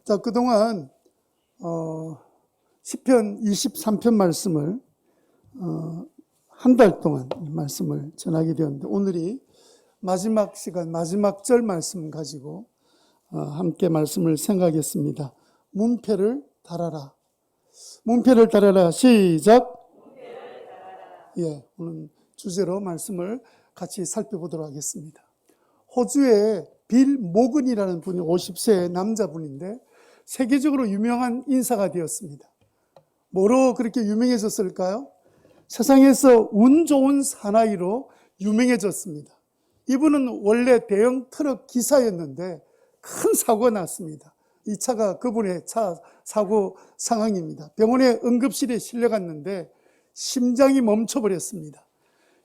자, 그동안 시편 23편 말씀을 한 달 동안 말씀을 전하게 되었는데, 오늘이 마지막 시간, 마지막 절 말씀 가지고 함께 말씀을 생각하겠습니다. 문패를 달아라. 문패를 달아라. 시작. 예, 오늘 주제로 말씀을 같이 살펴보도록 하겠습니다. 호주의 빌 모건이라는 분이 50세 남자분인데 세계적으로 유명한 인사가 되었습니다. 뭐로 그렇게 유명해졌을까요? 세상에서 운 좋은 사나이로 유명해졌습니다. 이분은 원래 대형 트럭 기사였는데 큰 사고가 났습니다. 이 차가 그분의 차 사고 상황입니다. 병원에 응급실에 실려갔는데 심장이 멈춰버렸습니다.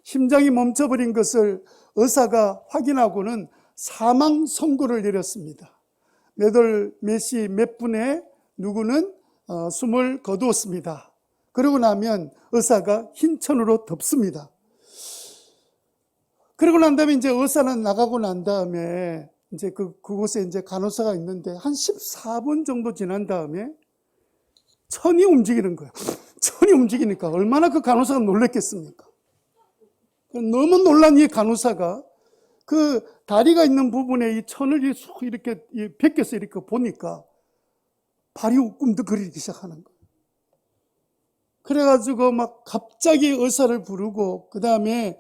심장이 멈춰버린 것을 의사가 확인하고는 사망 선고를 내렸습니다. 몇 월, 몇 시, 몇 분에 누구는 숨을 거두었습니다. 그러고 나면 의사가 흰 천으로 덮습니다. 그러고 난 다음에 이제 의사는 나가고 난 다음에 이제 그곳에 이제 간호사가 있는데 한 14분 정도 지난 다음에 천이 움직이는 거예요. 천이 움직이니까 얼마나 그 간호사가 놀랐겠습니까? 너무 놀란 이 간호사가 그 다리가 있는 부분에 이 천을 이렇게 벗겨서 이렇게 보니까 발이 꿈득거리기 시작하는 거예요. 그래가지고 막 갑자기 의사를 부르고 그 다음에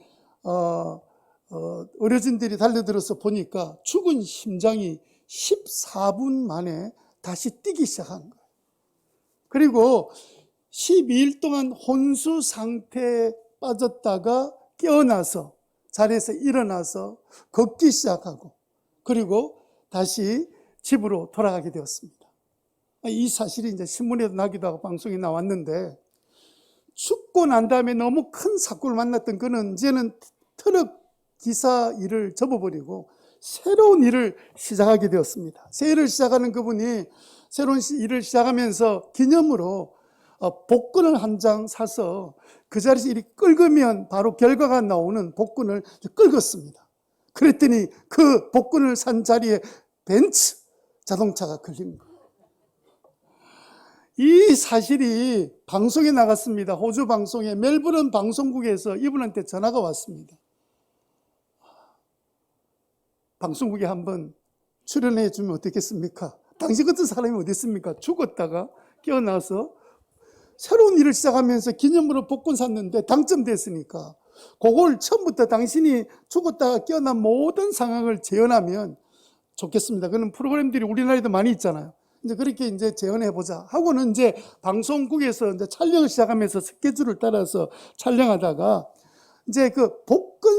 의료진들이 달려들어서 보니까 죽은 심장이 14분 만에 다시 뛰기 시작한 거예요. 그리고 12일 동안 혼수 상태에 빠졌다가 깨어나서 자리에서 일어나서 걷기 시작하고 그리고 다시 집으로 돌아가게 되었습니다. 이 사실이 이제 신문에도 나기도 하고 방송에 나왔는데, 죽고 난 다음에 너무 큰 사고를 만났던 그는 이제는 트럭 기사 일을 접어버리고 새로운 일을 시작하게 되었습니다. 새 일을 시작하는 그분이 새로운 일을 시작하면서 기념으로 복근을 한 장 사서 그 자리에서 이렇게 긁으면 바로 결과가 나오는 복근을 긁었습니다. 그랬더니 그 복근을 산 자리에 벤츠 자동차가 걸린 거예요. 이 사실이 방송에 나갔습니다. 호주 방송에, 멜버른 방송국에서 이분한테 전화가 왔습니다. 방송국에 한번 출연해 주면 어떻겠습니까? 당신 같은 사람이 어디 있습니까? 죽었다가 깨어나서 새로운 일을 시작하면서 기념으로 복권 샀는데 당첨됐으니까 그걸 처음부터 당신이 죽었다가 깨어난 모든 상황을 재현하면 좋겠습니다. 그런 프로그램들이 우리나라에도 많이 있잖아요. 이제 그렇게 이제 재현해보자 하고는 이제 방송국에서 이제 촬영을 시작하면서 스케줄을 따라서 촬영하다가 이제 그 복권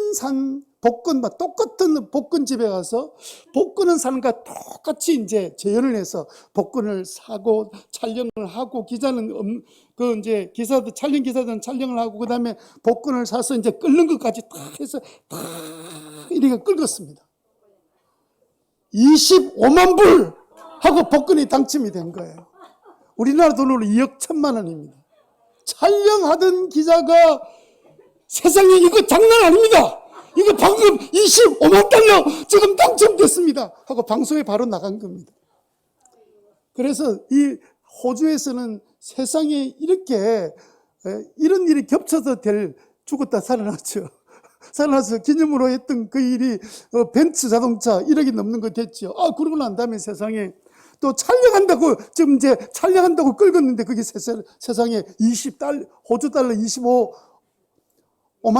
똑같은 복권집에 가서 복권은 사는 것과 똑같이 이제 재현을 해서 복권을 사고 촬영을 하고 기자는 이제 촬영 기사들은 촬영을 하고 그 다음에 복권을 사서 이제 끓는 것까지 다 해서 다 이렇게 끓었습니다. 25만 불 하고 복권이 당첨이 된 거예요. 우리나라 돈으로 2억 1천만 원입니다. 촬영하던 기자가 세상에 이거 장난 아닙니다. 이거 방금 25만 달러 지금 당첨됐습니다 하고 방송에 바로 나간 겁니다. 그래서 이 호주에서는 세상에 이렇게 이런 일이 겹쳐서 죽었다 살아났죠. 살아나서 기념으로 했던 그 일이 벤츠 자동차 1억이 넘는 거 됐죠. 그러고 난 다음에 세상에 또 촬영한다고 지금 이제 촬영한다고 끌었는데 그게 세상에 호주 달러 25만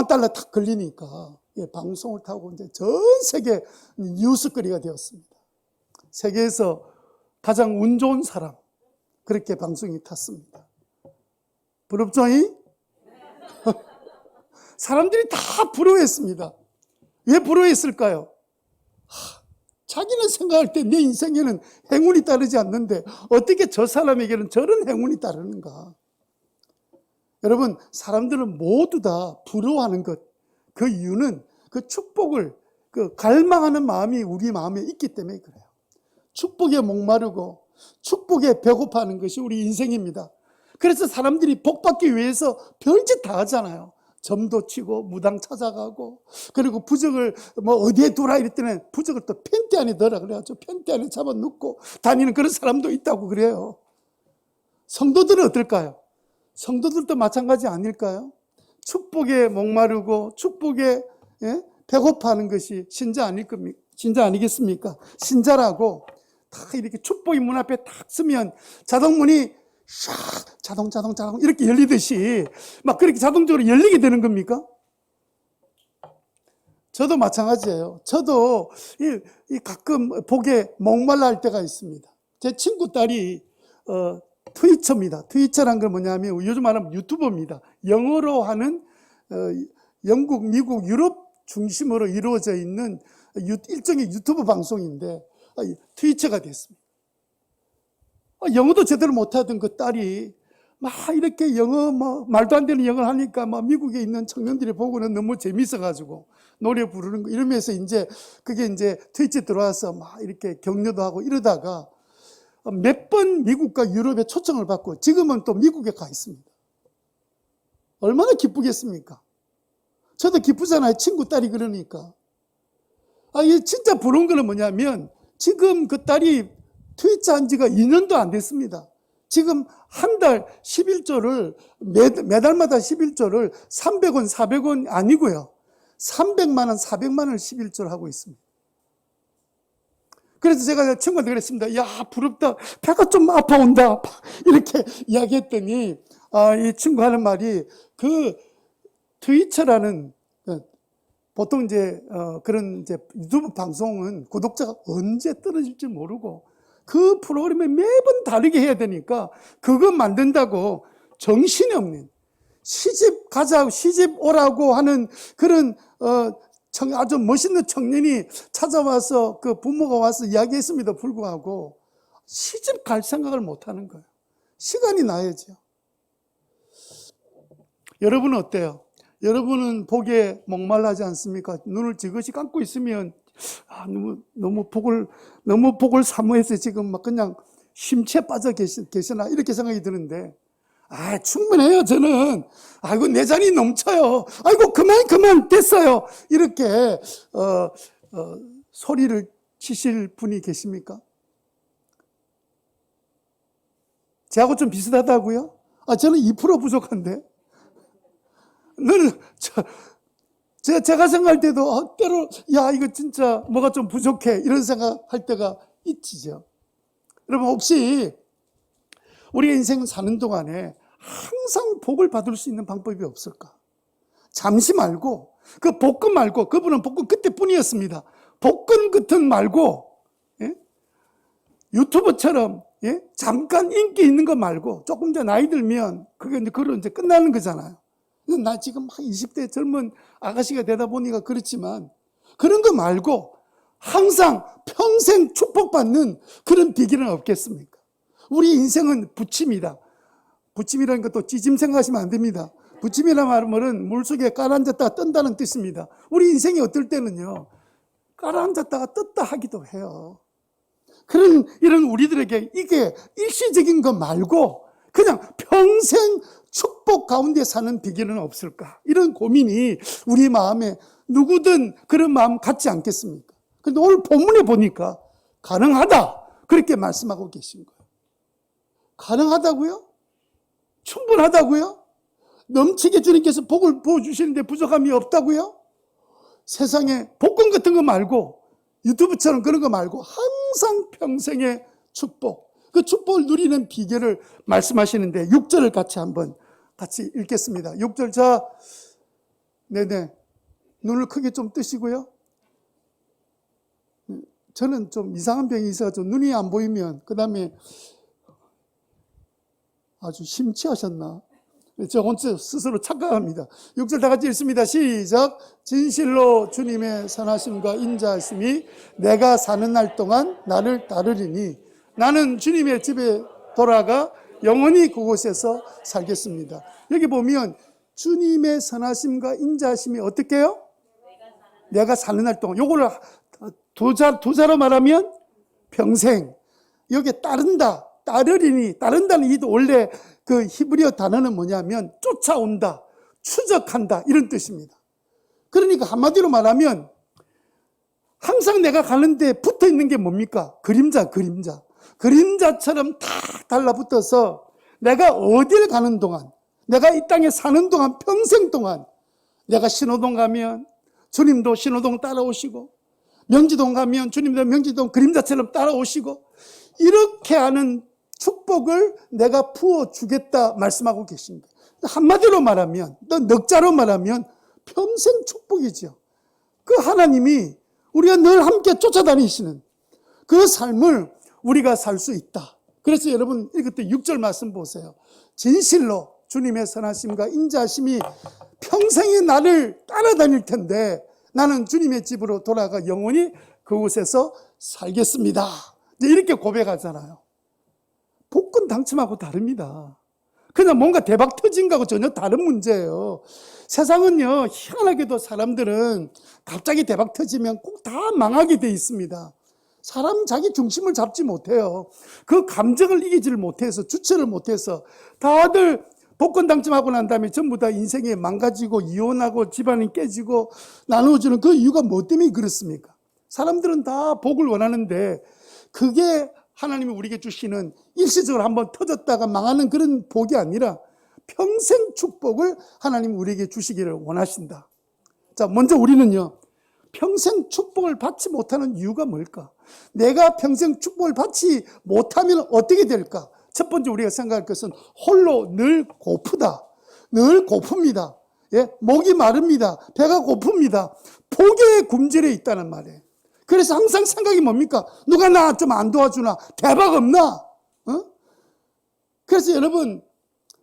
달러 딱 걸리니까 방송을 타고 이제 전 세계 뉴스거리가 되었습니다. 세계에서 가장 운 좋은 사람, 그렇게 방송이 탔습니다. 부럽죠? 사람들이 다 부러워했습니다. 왜 부러워했을까요? 자기는 생각할 때 내 인생에는 행운이 따르지 않는데 어떻게 저 사람에게는 저런 행운이 따르는가? 여러분, 사람들은 모두 다 부러워하는 것, 그 이유는 그 축복을 갈망하는 마음이 우리 마음에 있기 때문에 그래요. 축복에 목마르고 축복에 배고파하는 것이 우리 인생입니다. 그래서 사람들이 복 받기 위해서 별짓 다 하잖아요. 점도 치고 무당 찾아가고, 그리고 부적을 뭐 어디에 두라 이랬더니 부적을 또 팬티 안에 넣으라 그래가지고 팬티 안에 잡아놓고 다니는 그런 사람도 있다고 그래요. 성도들은 어떨까요? 성도들도 마찬가지 아닐까요? 축복에 목마르고 축복에 배고파하는 것이 신자 아닐 겁니까? 신자 아니겠습니까? 신자라고 딱 이렇게 축복이 문 앞에 딱 쓰면 자동문이 샥 자동 이렇게 열리듯이 막 그렇게 자동적으로 열리게 되는 겁니까? 저도 마찬가지예요. 저도 이 가끔 복에 목말라 할 때가 있습니다. 제 친구 딸이 트위처입니다. 트위처란 건 뭐냐면 요즘 말하면 유튜버입니다. 영어로 하는 영국, 미국, 유럽 중심으로 이루어져 있는 일종의 유튜브 방송인데 트위처가 됐습니다. 영어도 제대로 못하던 그 딸이 막 이렇게 영어 말도 안 되는 영어를 하니까 막 미국에 있는 청년들이 보고는 너무 재밌어가지고 노래 부르는 거 이러면서 이제 그게 이제 트위치에 들어와서 막 이렇게 격려도 하고 이러다가 몇 번 미국과 유럽에 초청을 받고 지금은 또 미국에 가 있습니다. 얼마나 기쁘겠습니까? 저도 기쁘잖아요. 친구 딸이 그러니까. 이게 진짜 부러운 거는 뭐냐면 지금 그 딸이 트위치 한 지가 2년도 안 됐습니다. 지금 한 달 11조를 매달마다 11조를 300원, 400원 아니고요. 300만 원, 400만 원을 11조를 하고 있습니다. 그래서 제가 친구한테 그랬습니다. 야, 부럽다. 배가 좀 아파온다. 이렇게 이야기했더니 이 친구 하는 말이 그 트위처라는 보통 이제 그런 이제 유튜브 방송은 구독자가 언제 떨어질지 모르고 그 프로그램을 매번 다르게 해야 되니까 그거 만든다고 정신이 없는 시집 가자고 시집 오라고 하는 그런 아주 멋있는 청년이 찾아와서 그 부모가 와서 이야기했음에도 불구하고 시집 갈 생각을 못 하는 거예요. 시간이 나야죠. 여러분은 어때요? 여러분은 복에 목말라하지 않습니까? 눈을 지그시 감고 있으면 너무 복을 사모해서 지금 막 그냥 쉼치에 빠져 계시나 이렇게 생각이 드는데 충분해요. 저는 아이고 내 잔이 넘쳐요. 아이고 그만 됐어요. 이렇게 소리를 치실 분이 계십니까? 저하고 좀 비슷하다고요? 저는 2% 부족한데. 너는 제가 생각할 때도 때로 이거 진짜 뭐가 좀 부족해 이런 생각할 때가 있지죠. 여러분 혹시 우리의 인생 사는 동안에 항상 복을 받을 수 있는 방법이 없을까? 잠시 말고 그 복권 말고 그분은 복권 그때뿐이었습니다. 복권 끝은 말고 유튜브처럼 잠깐 인기 있는 거 말고 조금 더 나이 들면 그건 이제 끝나는 거잖아요. 나 지금 막 20대 젊은 아가씨가 되다 보니까 그렇지만 그런 거 말고 항상 평생 축복받는 그런 비결은 없겠습니까? 우리 인생은 부침이다. 부침이라는 것도 찌짐 생각하시면 안 됩니다. 부침이라는 말은 물속에 가라앉았다가 뜬다는 뜻입니다. 우리 인생이 어떨 때는요, 가라앉았다가 떴다 하기도 해요. 이런 우리들에게 이게 일시적인 거 말고 그냥 평생 축복 가운데 사는 비결은 없을까? 이런 고민이 우리 마음에 누구든 그런 마음 갖지 않겠습니까? 근데 오늘 본문에 보니까 가능하다. 그렇게 말씀하고 계신 거예요. 가능하다고요? 충분하다고요? 넘치게 주님께서 복을 부어주시는데 부족함이 없다고요? 세상에 복권 같은 거 말고 유튜브처럼 그런 거 말고 항상 평생의 축복, 그 축복을 누리는 비결을 말씀하시는데 6절을 같이 읽겠습니다. 6절 자, 네네, 눈을 크게 좀 뜨시고요. 저는 좀 이상한 병이 있어가지고 눈이 안 보이면 그 다음에 아주 심취하셨나? 저 혼자 스스로 착각합니다. 6절 다 같이 읽습니다. 시작. 진실로 주님의 선하심과 인자하심이 내가 사는 날 동안 나를 따르리니 나는 주님의 집에 돌아가 영원히 그곳에서 살겠습니다. 여기 보면 주님의 선하심과 인자하심이 어떻게 해요? 내가 사는 날 동안. 요거를 두자로 말하면 평생. 여기에 따른다. 따르리니, 따른다는 이 원래 그 히브리어 단어는 뭐냐면 쫓아온다, 추적한다, 이런 뜻입니다. 그러니까 한마디로 말하면 항상 내가 가는데 붙어 있는 게 뭡니까? 그림자처럼 탁 달라붙어서 내가 어딜 가는 동안, 내가 이 땅에 사는 동안, 평생 동안, 내가 신호동 가면 주님도 신호동 따라오시고, 명지동 가면 주님도 명지동 그림자처럼 따라오시고, 이렇게 하는 축복을 내가 부어주겠다 말씀하고 계십니다. 한마디로 말하면, 또 넉자로 말하면 평생 축복이죠. 그 하나님이 우리가 늘 함께 쫓아다니시는 그 삶을 우리가 살 수 있다. 그래서 여러분 이것도 6절 말씀 보세요. 진실로 주님의 선하심과 인자하심이 평생에 나를 따라다닐 텐데 나는 주님의 집으로 돌아가 영원히 그곳에서 살겠습니다. 이렇게 고백하잖아요. 복권 당첨하고 다릅니다. 그냥 뭔가 대박 터진 거하고 전혀 다른 문제예요. 세상은요, 희한하게도 사람들은 갑자기 대박 터지면 꼭 다 망하게 돼 있습니다. 사람 자기 중심을 잡지 못해요. 그 감정을 이기지를 못해서, 주체를 못해서 다들 복권 당첨하고 난 다음에 전부 다 인생이 망가지고 이혼하고 집안이 깨지고 나누어지는 그 이유가 뭐 때문에 그렇습니까? 사람들은 다 복을 원하는데 그게 하나님이 우리에게 주시는 일시적으로 한번 터졌다가 망하는 그런 복이 아니라 평생 축복을 하나님이 우리에게 주시기를 원하신다. 자, 먼저 우리는요, 평생 축복을 받지 못하는 이유가 뭘까? 내가 평생 축복을 받지 못하면 어떻게 될까? 첫 번째 우리가 생각할 것은 홀로 늘 고프다. 늘 고픕니다. 예? 목이 마릅니다. 배가 고픕니다. 복에 굶주려 있다는 말이에요. 그래서 항상 생각이 뭡니까? 누가 나 좀 안 도와주나? 대박 없나? 어? 그래서 여러분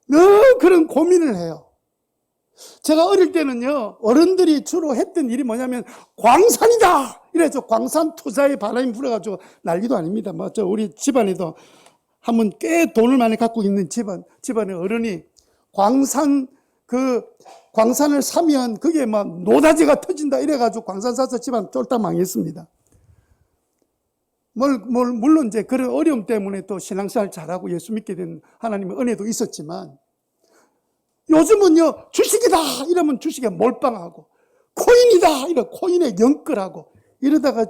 늘 그런 고민을 해요. 제가 어릴 때는요, 어른들이 주로 했던 일이 뭐냐면 광산이다! 이래서 광산 투자에 바람이 불어가지고 난리도 아닙니다. 맞죠? 우리 집안에도 한번 꽤 돈을 많이 갖고 있는 집안의 어른이 광산을 사면 그게 막 노다지가 터진다 이래가지고 광산 사서 집안 쫄딱 망했습니다. 물론 이제 그런 어려움 때문에 또 신앙생활 잘하고 예수 믿게 된 하나님의 은혜도 있었지만 요즘은요, 주식이다! 이러면 주식에 몰빵하고, 코인이다! 이러면 코인에 연끌하고, 이러다가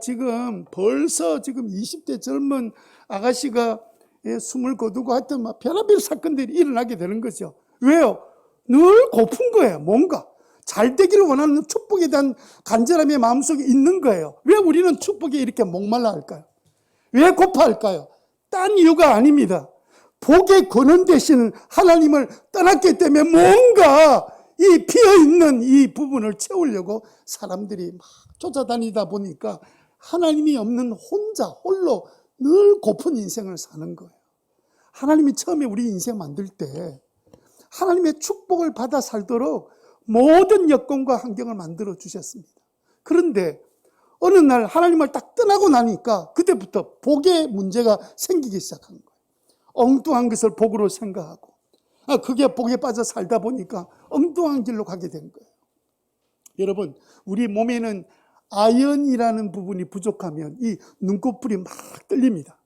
벌써 20대 젊은 아가씨가 숨을 거두고 하여튼 막 별의별 사건들이 일어나게 되는 거죠. 왜요? 늘 고픈 거예요, 뭔가. 잘 되기를 원하는 축복에 대한 간절함이 마음속에 있는 거예요. 왜 우리는 축복에 이렇게 목말라 할까요? 왜 고파 할까요? 딴 이유가 아닙니다. 복의 근원 되신 하나님을 떠났기 때문에 뭔가 이 비어있는 이 부분을 채우려고 사람들이 막 쫓아다니다 보니까 하나님이 없는 홀로 늘 고픈 인생을 사는 거예요. 하나님이 처음에 우리 인생 만들 때 하나님의 축복을 받아 살도록 모든 여건과 환경을 만들어 주셨습니다. 그런데 어느 날 하나님을 딱 떠나고 나니까 그때부터 복의 문제가 생기기 시작한 거예요. 엉뚱한 것을 복으로 생각하고 그게 복에 빠져 살다 보니까 엉뚱한 길로 가게 된 거예요. 여러분, 우리 몸에는 아연이라는 부분이 부족하면 이 눈꺼풀이 막 떨립니다.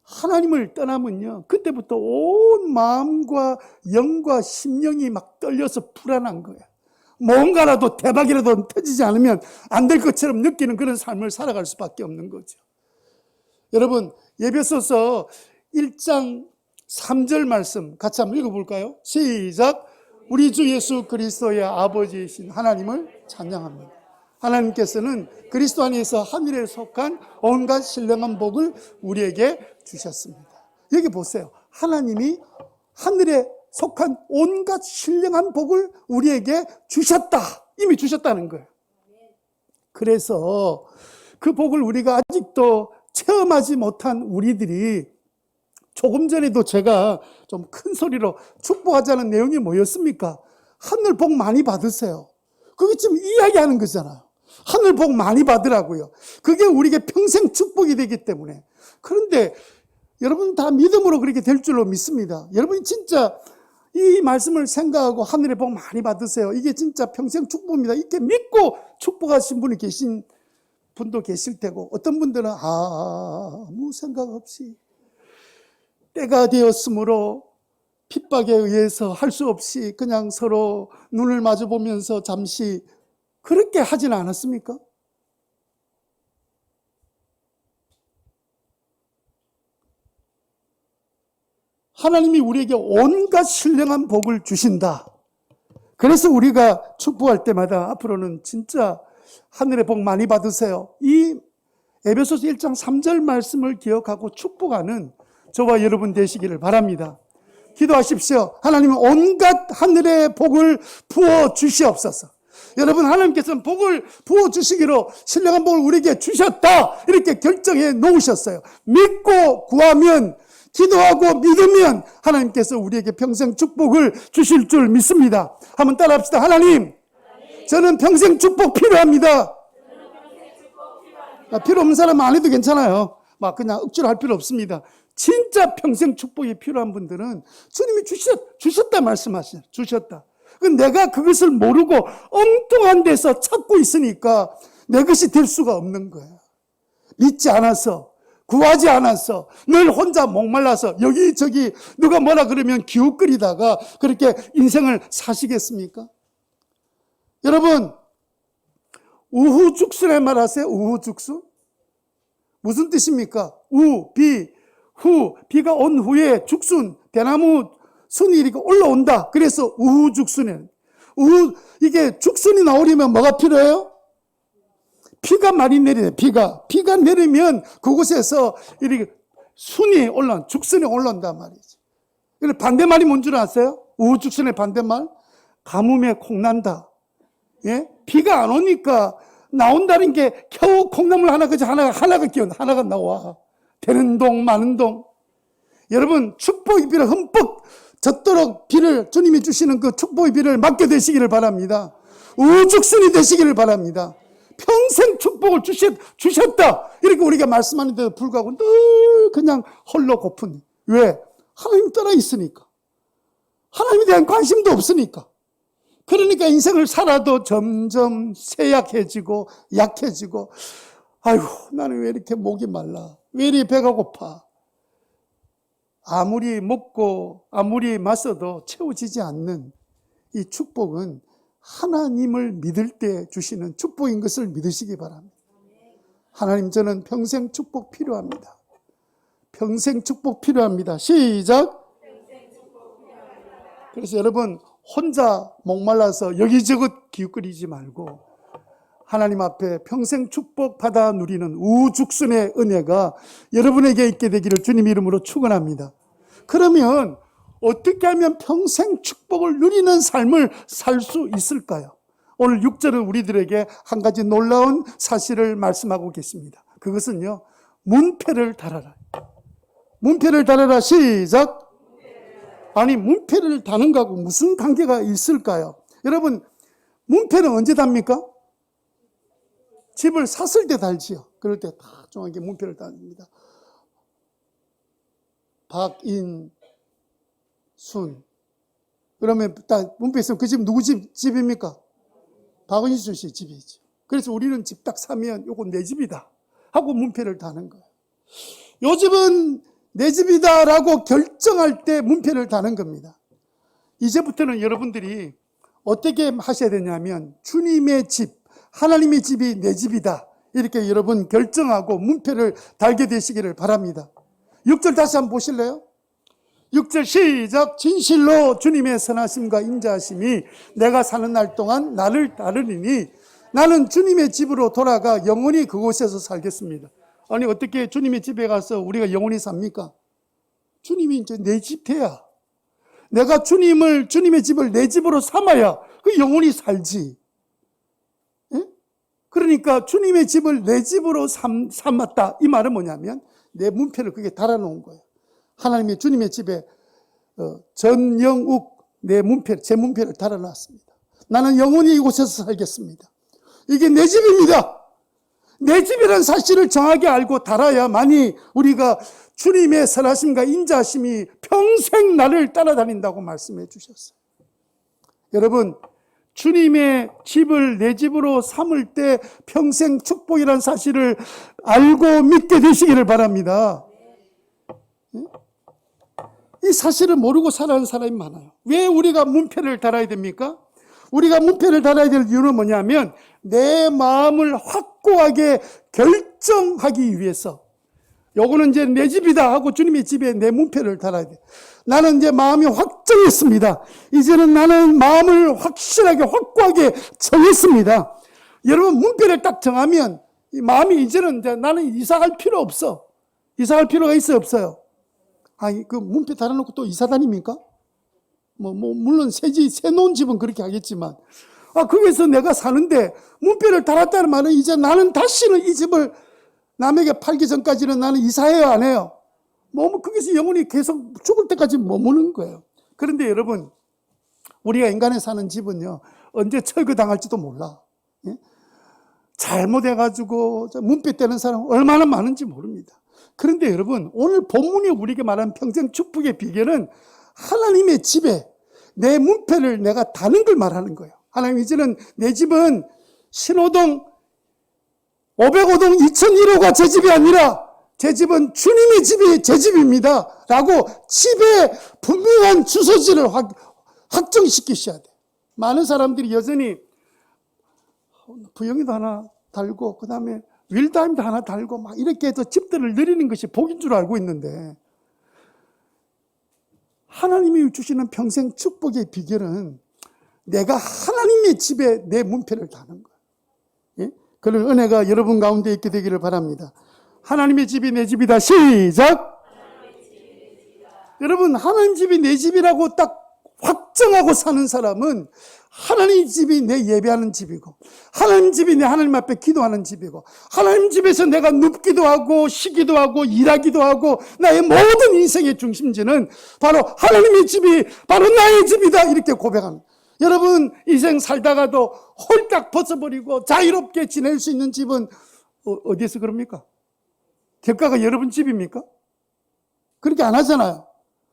하나님을 떠나면요, 그때부터 온 마음과 영과 심령이 막 떨려서 불안한 거예요. 뭔가라도 대박이라도 터지지 않으면 안 될 것처럼 느끼는 그런 삶을 살아갈 수밖에 없는 거죠. 여러분, 에베소서 1장 3절 말씀 같이 한번 읽어볼까요? 시작! 우리 주 예수 그리스도의 아버지이신 하나님을 찬양합니다. 하나님께서는 그리스도 안에서 하늘에 속한 온갖 신령한 복을 우리에게 주셨습니다. 여기 보세요. 하나님이 하늘에 속한 온갖 신령한 복을 우리에게 주셨다. 이미 주셨다는 거예요. 그래서 그 복을 우리가 아직도 체험하지 못한 우리들이 조금 전에도 제가 좀 큰 소리로 축복하자는 내용이 뭐였습니까? 하늘 복 많이 받으세요. 그게 지금 이야기하는 거잖아요. 하늘 복 많이 받으라고요. 그게 우리에게 평생 축복이 되기 때문에. 그런데 여러분 다 믿음으로 그렇게 될 줄로 믿습니다. 여러분이 진짜 이 말씀을 생각하고 하늘의 복 많이 받으세요. 이게 진짜 평생 축복입니다. 이렇게 믿고 축복하신 분이 계신 분도 계실 테고, 어떤 분들은 아무 생각 없이 때가 되었으므로 핍박에 의해서 할 수 없이 그냥 서로 눈을 마주 보면서 잠시 그렇게 하지는 않았습니까? 하나님이 우리에게 온갖 신령한 복을 주신다. 그래서 우리가 축복할 때마다 앞으로는 진짜 하늘의 복 많이 받으세요. 이 에베소서 1장 3절 말씀을 기억하고 축복하는 저와 여러분 되시기를 바랍니다. 기도하십시오. 하나님은 온갖 하늘의 복을 부어 주시옵소서. 여러분, 하나님께서는 복을 부어 주시기로 신령한 복을 우리에게 주셨다, 이렇게 결정해 놓으셨어요. 믿고 구하면, 기도하고 믿으면 하나님께서 우리에게 평생 축복을 주실 줄 믿습니다. 한번 따라합시다. 하나님, 저는 평생 축복 필요합니다. 필요 없는 사람은 안 해도 괜찮아요. 막 그냥 억지로 할 필요 없습니다. 진짜 평생 축복이 필요한 분들은 주님이 주셨다 말씀하시죠. 주셨다. 내가 그것을 모르고 엉뚱한 데서 찾고 있으니까 내 것이 될 수가 없는 거예요. 믿지 않아서, 구하지 않아서, 늘 혼자 목말라서 여기저기 누가 뭐라 그러면 기웃거리다가 그렇게 인생을 사시겠습니까? 여러분, 우후죽순의 말 아세요? 우후죽순? 무슨 뜻입니까? 후, 비가 온 후에 죽순, 대나무 순이 이렇게 올라온다. 그래서 우후죽순이에요. 이게 죽순이 나오려면 뭐가 필요해요? 비가 많이 내리네, 비가 내리면 그곳에서 이렇게 죽순이 올라온단 말이죠. 그런데 반대말이 뭔 줄 아세요? 우후죽순의 반대말? 가뭄에 콩난다. 예? 비가 안 오니까 나온다는 게 겨우 콩나물 하나가 나와. 되는 동 마는 동. 여러분, 축복의 비를 흠뻑 젖도록 비를 주님이 주시는 그 축복의 비를 맞게 되시기를 바랍니다. 우죽순이 되시기를 바랍니다. 평생 축복을 주셨다, 이렇게 우리가 말씀하는데도 불구하고 늘 그냥 홀로 고픈. 왜? 하나님 따라 있으니까. 하나님에 대한 관심도 없으니까. 그러니까 인생을 살아도 점점 쇠약해지고 약해지고, 아이고, 나는 왜 이렇게 목이 말라? 왜 이렇게 배가 고파? 아무리 먹고 아무리 마셔도 채워지지 않는 이 축복은 하나님을 믿을 때 주시는 축복인 것을 믿으시기 바랍니다. 하나님, 저는 평생 축복 필요합니다. 평생 축복 필요합니다. 시작. 그래서 여러분, 혼자 목말라서 여기저기 기웃거리지 말고 하나님 앞에 평생 축복 받아 누리는 우죽순의 은혜가 여러분에게 있게 되기를 주님 이름으로 축원합니다. 그러면 어떻게 하면 평생 축복을 누리는 삶을 살 수 있을까요? 오늘 6절은 우리들에게 한 가지 놀라운 사실을 말씀하고 계십니다. 그것은요, 문패를 달아라. 문패를 달아라. 시작. 아니, 문패를 다는 거하고 무슨 관계가 있을까요? 여러분, 문패는 언제 답니까? 집을 샀을 때 달지요. 그럴 때 다 정확하게 문패를 답니다. 박인순. 그러면 딱 문패 있으면 그 집 누구 집입니까? 박인순 씨 집이죠. 그래서 우리는 집 딱 사면 요거 내 집이다 하고 문패를 다는 거예요. 요 집은 내 집이다라고 결정할 때 문패를 다는 겁니다. 이제부터는 여러분들이 어떻게 하셔야 되냐면 주님의 집, 하나님의 집이 내 집이다, 이렇게 여러분 결정하고 문패를 달게 되시기를 바랍니다. 6절 다시 한번 보실래요? 6절 시작. 진실로 주님의 선하심과 인자하심이 내가 사는 날 동안 나를 따르리니 나는 주님의 집으로 돌아가 영원히 그곳에서 살겠습니다. 아니, 어떻게 주님의 집에 가서 우리가 영원히 삽니까? 주님이 이제 내 집 돼야, 내가 주님의 집을 내 집으로 삼아야 그 영원히 살지. 예? 그러니까 주님의 집을 내 집으로 삼았다, 이 말은 뭐냐면 내 문패를 그게 달아놓은 거예요. 하나님이 주님의 집에 전영욱 제 문패를 달아놨습니다. 나는 영원히 이곳에서 살겠습니다. 이게 내 집입니다. 내 집이라는 사실을 정확히 알고 달아야만이 우리가 주님의 선하심과 인자하심이 평생 나를 따라다닌다고 말씀해 주셨어요. 여러분, 주님의 집을 내 집으로 삼을 때 평생 축복이라는 사실을 알고 믿게 되시기를 바랍니다. 이 사실을 모르고 살아가는 사람이 많아요. 왜 우리가 문패를 달아야 됩니까? 우리가 문패를 달아야 될 이유는 뭐냐면 내 마음을 확고하게 결정하기 위해서, 요거는 이제 내 집이다 하고 주님의 집에 내 문패를 달아야 돼. 나는 이제 마음이 확정했습니다. 이제는 나는 마음을 확실하게 확고하게 정했습니다. 여러분, 문패를 딱 정하면 이 마음이 이제는 이제 나는 이사갈 필요 없어. 이사갈 필요가 있어요, 없어요? 아니, 그 문패 달아놓고 또 이사 다닙니까? 물론 새 놓은 집은 그렇게 하겠지만, 거기서 내가 사는데 문패를 달았다는 말은 이제 나는 다시는 이 집을 남에게 팔기 전까지는 나는 이사해요, 안 해요? 거기서 영원히 계속 죽을 때까지 머무는 거예요. 그런데 여러분, 우리가 인간에 사는 집은요, 언제 철거당할지도 몰라. 예? 잘못해가지고 문패 떼는 사람 얼마나 많은지 모릅니다. 그런데 여러분, 오늘 본문이 우리에게 말하는 평생 축복의 비결은 하나님의 집에 내 문패를 내가 다는 걸 말하는 거예요. 하나님, 이제는 내 집은 신호동 505동 2001호가 제 집이 아니라 제 집은 주님의 집이 제 집입니다 라고 집에 분명한 주소지를 확정시키셔야 돼요. 많은 사람들이 여전히 부영이도 하나 달고 그 다음에 윌다임도 하나 달고 막 이렇게 해서 집들을 늘리는 것이 복인 줄 알고 있는데, 하나님이 주시는 평생 축복의 비결은 내가 하나님의 집에 내 문패를 다는 거예요. 예? 그런 은혜가 여러분 가운데 있게 되기를 바랍니다. 하나님의 집이 내 집이다. 시작! 여러분, 하나님 집이 내 집이라고 딱 확정하고 사는 사람은 하나님 집이 내 예배하는 집이고, 하나님 집이 내 하나님 앞에 기도하는 집이고, 하나님 집에서 내가 눕기도 하고 쉬기도 하고 일하기도 하고 나의 모든 인생의 중심지는 바로 하나님의 집이 바로 나의 집이다, 이렇게 고백하는. 여러분, 인생 살다가도 홀딱 벗어버리고 자유롭게 지낼 수 있는 집은 어디에서 그럽니까? 객가가 여러분 집입니까? 그렇게 안 하잖아요.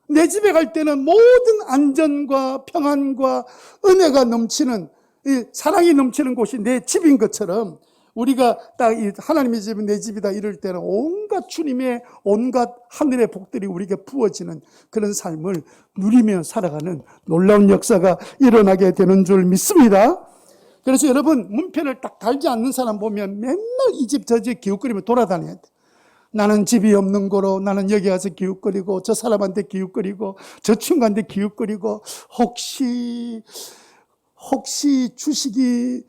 내 집에 갈 때는 모든 안전과 평안과 은혜가 넘치는, 이 사랑이 넘치는 곳이 내 집인 것처럼, 우리가 딱 이 하나님의 집은 내 집이다 이럴 때는 온갖 주님의 온갖 하늘의 복들이 우리에게 부어지는 그런 삶을 누리며 살아가는 놀라운 역사가 일어나게 되는 줄 믿습니다. 그래서 여러분, 문패를 딱 달지 않는 사람 보면 맨날 이 집 저 집 기웃거리며 돌아다녀야 돼. 나는 집이 없는 거로 나는 여기 가서 기웃거리고 저 사람한테 기웃거리고 저 친구한테 기웃거리고 혹시 주식이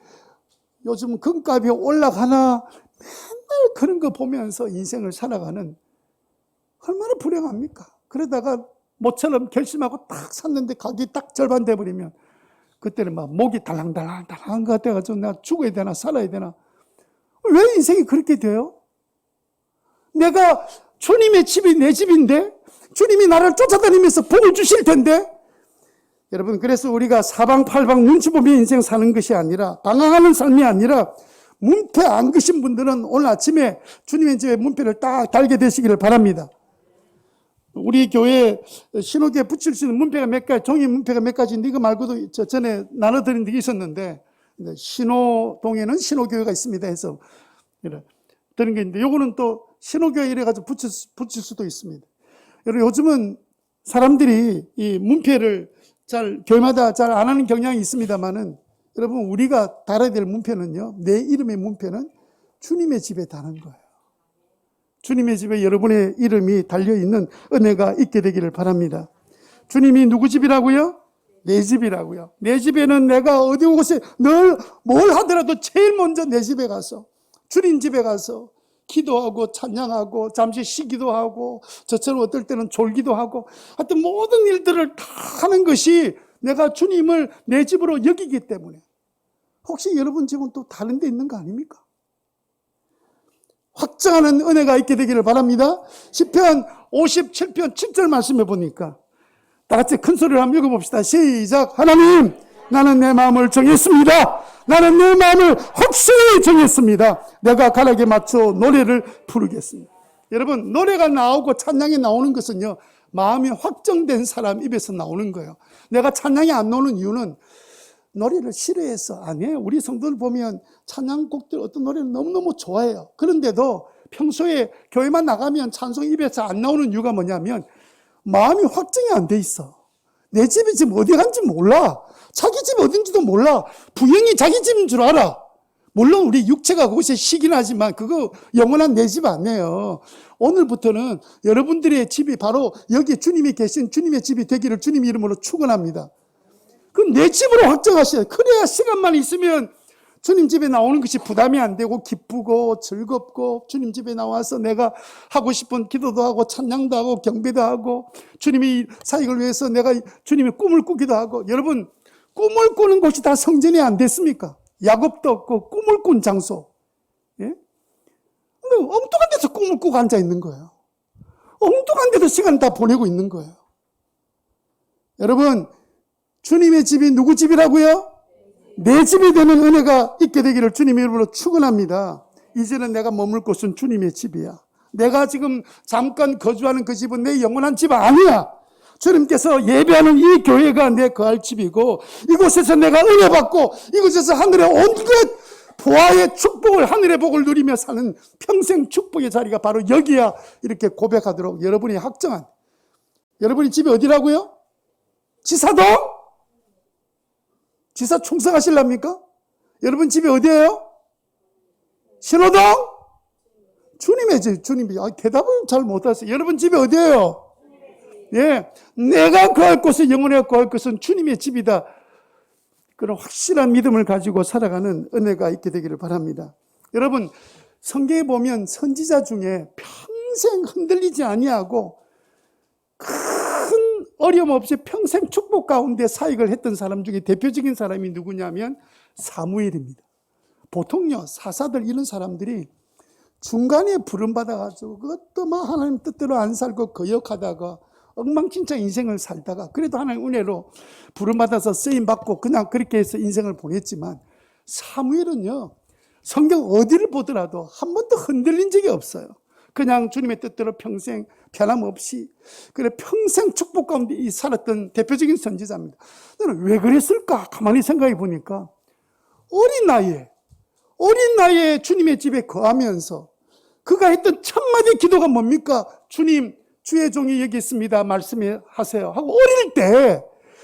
요즘 금값이 올라가나, 맨날 그런 거 보면서 인생을 살아가는, 얼마나 불행합니까? 그러다가 모처럼 결심하고 딱 샀는데 가격이 딱 절반 돼버리면 그때는 막 목이 달랑달랑 것 같아가지고 내가 죽어야 되나 살아야 되나. 왜 인생이 그렇게 돼요? 내가 주님의 집이 내 집인데 주님이 나를 쫓아다니면서 복을 주실 텐데. 여러분, 그래서 우리가 사방팔방 눈치 보며 인생 사는 것이 아니라, 방황하는 삶이 아니라, 문패 안 그신 분들은 오늘 아침에 주님의 집에 문패를 딱 달게 되시기를 바랍니다. 우리 교회 신호교에 붙일 수 있는 문패가 몇 가지, 종이 문패가 몇 가지인데 이거 말고도 전에 나눠드린 적이 있었는데, 신호동에는 신호교회가 있습니다 해서 드린 게 있는데, 요거는 또 신호교회 이래가지고 붙일 수도 있습니다. 여러분, 요즘은 사람들이 이 문패를 교회마다 잘 안 하는 경향이 있습니다만은, 여러분, 우리가 달아야 될 문패는요, 내 이름의 문패는 주님의 집에 다는 거예요. 주님의 집에 여러분의 이름이 달려있는 은혜가 있게 되기를 바랍니다. 주님이 누구 집이라고요? 내 집이라고요. 내 집에는 내가 어디 곳에 늘 뭘 하더라도 제일 먼저 내 집에 가서, 주님 집에 가서 기도하고 찬양하고 잠시 쉬기도 하고 저처럼 어떨 때는 졸기도 하고, 하여튼 모든 일들을 다 하는 것이 내가 주님을 내 집으로 여기기 때문에. 혹시 여러분 집은 또 다른 데 있는 거 아닙니까? 확정하는 은혜가 있게 되기를 바랍니다. 시편 57편 7절 말씀해 보니까 다 같이 큰 소리로 한번 읽어봅시다. 시작. 하나님, 나는 내 마음을 정했습니다. 나는 내 마음을 확실히 정했습니다. 내가 가락에 맞춰 노래를 부르겠습니다. 여러분, 노래가 나오고 찬양이 나오는 것은요, 마음이 확정된 사람 입에서 나오는 거예요. 내가 찬양이 안 나오는 이유는 노래를 싫어해서 아니에요. 우리 성도들 보면 찬양곡들 어떤 노래를 너무너무 좋아해요. 그런데도 평소에 교회만 나가면 찬송 입에서 안 나오는 이유가 뭐냐면 마음이 확정이 안 돼 있어. 내 집이 지금 어디 간지 몰라. 자기 집 어딘지도 몰라. 부영이 자기 집인 줄 알아. 물론 우리 육체가 그곳에 쉬긴 하지만 그거 영원한 내 집 아니에요. 오늘부터는 여러분들의 집이 바로 여기 주님이 계신 주님의 집이 되기를 주님 이름으로 축원합니다. 그럼 내 집으로 확정하셔야 돼요. 그래야 시간만 있으면 주님 집에 나오는 것이 부담이 안 되고 기쁘고 즐겁고 주님 집에 나와서 내가 하고 싶은 기도도 하고 찬양도 하고 경배도 하고 주님이 사역을 위해서 내가 주님의 꿈을 꾸기도 하고. 여러분, 꿈을 꾸는 곳이 다 성전이 안 됐습니까? 야곱도 없고 꿈을 꾼 장소. 예? 근데 엉뚱한 데서 꿈을 꾸고 앉아 있는 거예요. 엉뚱한 데서 시간 다 보내고 있는 거예요. 여러분, 주님의 집이 누구 집이라고요? 내 집이 되는 은혜가 있게 되기를 주님의 이름으로 축원합니다. 이제는 내가 머물 곳은 주님의 집이야. 내가 지금 잠깐 거주하는 그 집은 내 영원한 집 아니야. 주님께서 예배하는 이 교회가 내 거할 집이고 이곳에서 내가 은혜 받고 이곳에서 하늘의 온갖 보아의 축복을, 하늘의 복을 누리며 사는 평생 축복의 자리가 바로 여기야. 이렇게 고백하도록 여러분이 확정한, 여러분이 집이 어디라고요? 지사동? 지사 충성하실랍니까? 여러분 집이 어디예요? 신호동? 주님의 집, 주님이. 대답을 잘 못하세요. 여러분 집이 어디예요? 예, 내가 거할 곳은, 영원히 거할 곳은 주님의 집이다. 그런 확실한 믿음을 가지고 살아가는 은혜가 있게 되기를 바랍니다. 여러분, 성경에 보면 선지자 중에 평생 흔들리지 아니하고 큰 어려움 없이 평생 축복 가운데 사역을 했던 사람 중에 대표적인 사람이 누구냐면 사무엘입니다. 보통요, 사사들 이런 사람들이 중간에 부름받아가지고 그것도 막 하나님 뜻대로 안 살고 거역하다가 엉망진창 인생을 살다가 그래도 하나님 은혜로 부름받아서 쓰임받고 그냥 그렇게 해서 인생을 보냈지만, 사무엘은요, 성경 어디를 보더라도 한 번도 흔들린 적이 없어요. 그냥 주님의 뜻대로 평생 변함없이 그래 평생 축복 가운데 살았던 대표적인 선지자입니다. 저는 왜 그랬을까? 가만히 생각해 보니까 어린 나이에 주님의 집에 거하면서 그가 했던 첫 마디 기도가 뭡니까? 주님, 주의 종이 여기 있습니다. 말씀하세요. 하고 어릴 때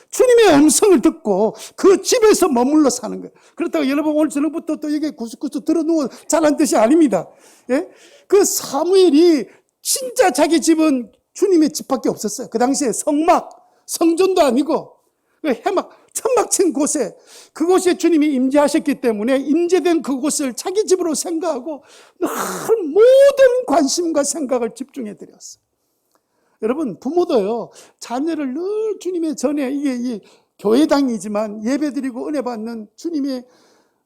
주님의 음성을 듣고 그 집에서 머물러 사는 거예요. 그렇다고 여러분 오늘 저녁부터 또 여기 구석구석 들어누워 자란 뜻이 아닙니다. 예? 그 사무엘이 진짜 자기 집은 주님의 집밖에 없었어요. 그 당시에 성전도 아니고 해막, 천막 친 곳에, 그곳에 주님이 임재하셨기 때문에 임재된 그곳을 자기 집으로 생각하고 늘 모든 관심과 생각을 집중해 드렸어요. 여러분, 부모도요, 자녀를 늘 주님의 전에, 이게 교회당이지만 예배드리고 은혜 받는 주님의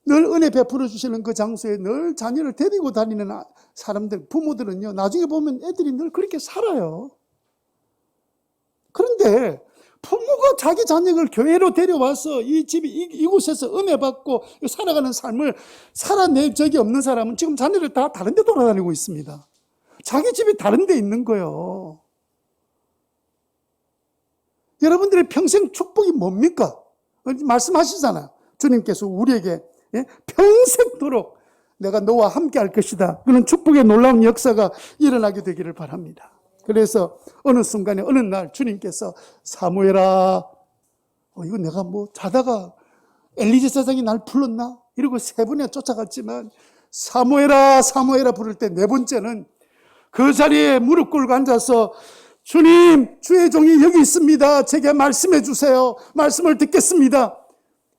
늘 은혜 베풀어 주시는 그 장소에 늘 자녀를 데리고 다니는 사람들, 부모들은요, 나중에 보면 애들이 늘 그렇게 살아요. 그런데 부모가 자기 자녀를 교회로 데려와서 이 집이 이곳에서 은혜 받고 살아가는 삶을 살아낼 적이 없는 사람은 지금 자녀를 다 다른 데 돌아다니고 있습니다. 자기 집이 다른 데 있는 거예요. 여러분들의 평생 축복이 뭡니까? 말씀하시잖아요. 주님께서 우리에게 평생도록 내가 너와 함께 할 것이다. 그런 축복의 놀라운 역사가 일어나게 되기를 바랍니다. 그래서 어느 순간에 어느 날 주님께서 사무엘아, 이거 내가 뭐 자다가 엘리제 사장이 날 불렀나? 이러고 세 번이나 쫓아갔지만 사무엘아 사무엘아 부를 때 네 번째는 그 자리에 무릎 꿇고 앉아서 주님, 주의 종이 여기 있습니다. 제게 말씀해 주세요. 말씀을 듣겠습니다.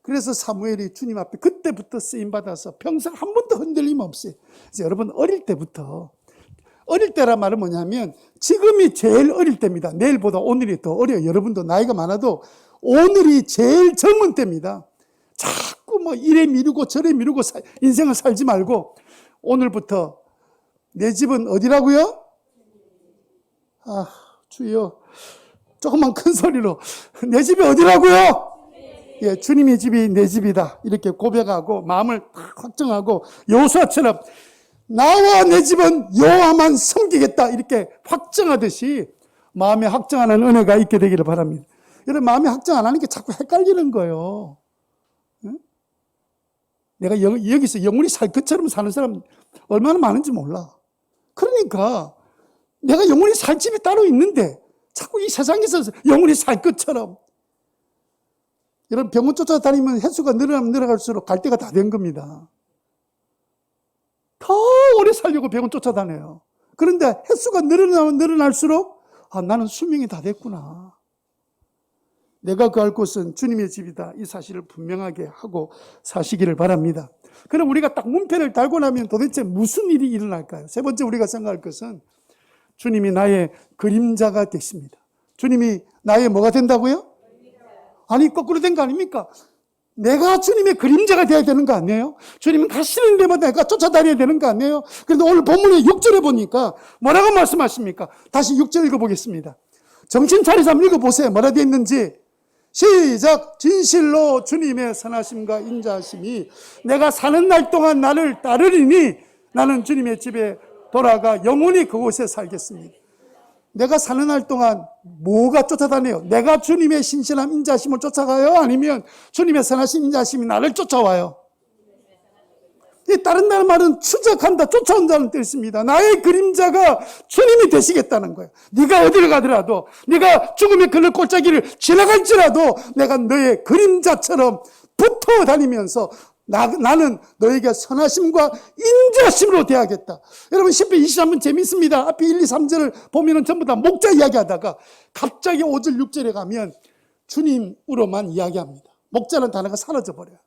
그래서 사무엘이 주님 앞에 그때부터 쓰임받아서 평생 한 번도 흔들림 없이, 이제 여러분 어릴 때부터, 어릴 때란 말은 뭐냐면 지금이 제일 어릴 때입니다. 내일보다 오늘이 더 어려요. 여러분도 나이가 많아도 오늘이 제일 젊은 때입니다. 자꾸 뭐 이래 미루고 저래 미루고 인생을 살지 말고 오늘부터 내 집은 어디라고요? 주여, 조금만 큰 소리로 내 집이 어디라고요? 예, 주님의 집이 내 집이다 이렇게 고백하고 마음을 확정하고 여호수아처럼 나와 내 집은 여호와만 섬기겠다 이렇게 확정하듯이 마음에 확정하는 은혜가 있게 되기를 바랍니다. 여러분, 마음에 확정 안 하는 게 자꾸 헷갈리는 거예요. 응? 내가 여기서 영원히 살 것처럼 사는 사람 얼마나 많은지 몰라. 그러니까 내가 영원히 살 집이 따로 있는데 자꾸 이 세상에서 영원히 살 것처럼. 여러분, 병원 쫓아다니면 횟수가 늘어나면 늘어갈수록 갈 때가 다 된 겁니다. 더 오래 살려고 병원 쫓아다녀요. 그런데 횟수가 늘어나면 늘어날수록 나는 수명이 다 됐구나. 내가 거할 곳은 주님의 집이다. 이 사실을 분명하게 하고 사시기를 바랍니다. 그럼 우리가 딱 문패를 달고 나면 도대체 무슨 일이 일어날까요? 세 번째 우리가 생각할 것은 주님이 나의 그림자가 되십니다. 주님이 나의 뭐가 된다고요? 아니, 거꾸로 된 거 아닙니까? 내가 주님의 그림자가 되어야 되는 거 아니에요? 주님은 가시는 데마다 내가 쫓아다녀야 되는 거 아니에요? 그런데 오늘 본문의 6절에 보니까 뭐라고 말씀하십니까? 다시 6절 읽어보겠습니다. 정신 차리자 한번 읽어보세요. 뭐라 되어 있는지. 시작. 진실로 주님의 선하심과 인자하심이 내가 사는 날 동안 나를 따르리니 나는 주님의 집에 돌아가 영원히 그곳에 살겠습니다. 내가 사는 날 동안 뭐가 쫓아다녀요? 내가 주님의 신실함 인자하심을 쫓아가요? 아니면 주님의 선하심 인자하심이 나를 쫓아와요? 이 다른 말은 추적한다, 쫓아온다는 뜻입니다. 나의 그림자가 주님이 되시겠다는 거예요. 네가 어디를 가더라도, 네가 죽음의 그늘 골짜기를 지나갈지라도 내가 너의 그림자처럼 붙어 다니면서 나는 너에게 선하심과 인자심으로 대하겠다. 여러분 10편 23편 재밌습니다. 앞에 1, 2, 3절을 보면은 전부 다 목자 이야기하다가 갑자기 5절, 6절에 가면 주님으로만 이야기합니다. 목자라는 단어가 사라져버려요.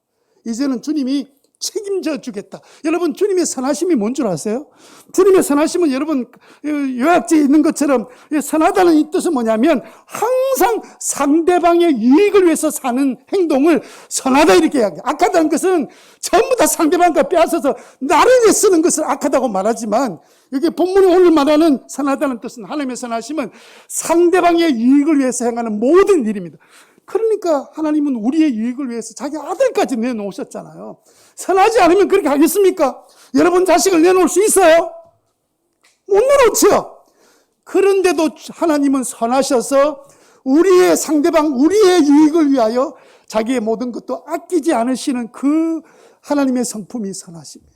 이제는 주님이 책임져 주겠다. 여러분 주님의 선하심이 뭔 줄 아세요? 주님의 선하심은 여러분 요약지에 있는 것처럼 선하다는 이 뜻은 뭐냐면 항상 상대방의 유익을 위해서 사는 행동을 선하다 이렇게 이야기해요. 악하다는 것은 전부 다 상대방과 빼앗아서 나를 위해 쓰는 것을 악하다고 말하지만 여기 본문이 오늘 말하는 선하다는 뜻은 하나님의 선하심은 상대방의 유익을 위해서 행하는 모든 일입니다. 그러니까 하나님은 우리의 유익을 위해서 자기 아들까지 내놓으셨잖아요. 선하지 않으면 그렇게 하겠습니까? 여러분 자식을 내놓을 수 있어요? 못 내놓죠. 그런데도 하나님은 선하셔서 우리의 상대방, 우리의 유익을 위하여 자기의 모든 것도 아끼지 않으시는 그 하나님의 성품이 선하십니다.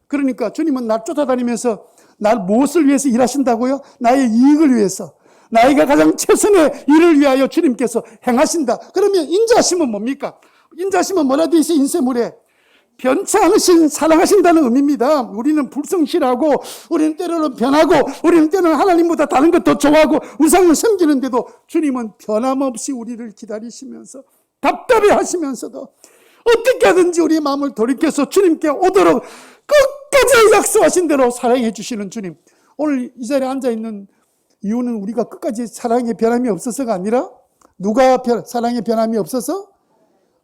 그러니까 주님은 날 쫓아다니면서 날 무엇을 위해서 일하신다고요? 나의 이익을 위해서. 나이가 가장 최선의 일을 위하여 주님께서 행하신다. 그러면 인자하심은 뭡니까? 인자하심은 뭐라 되어 있어요? 인쇄물에 변치 않으신 사랑하신다는 의미입니다. 우리는 불성실하고 우리는 때로는 변하고 우리는 때로는 하나님보다 다른 것 더 좋아하고 우상을 섬기는데도 주님은 변함없이 우리를 기다리시면서 답답해 하시면서도 어떻게 하든지 우리의 마음을 돌이켜서 주님께 오도록 끝까지 약속하신 대로 사랑해 주시는 주님. 오늘 이 자리에 앉아있는 이유는 우리가 끝까지 사랑의 변함이 없어서가 아니라 누가 사랑의 변함이 없어서?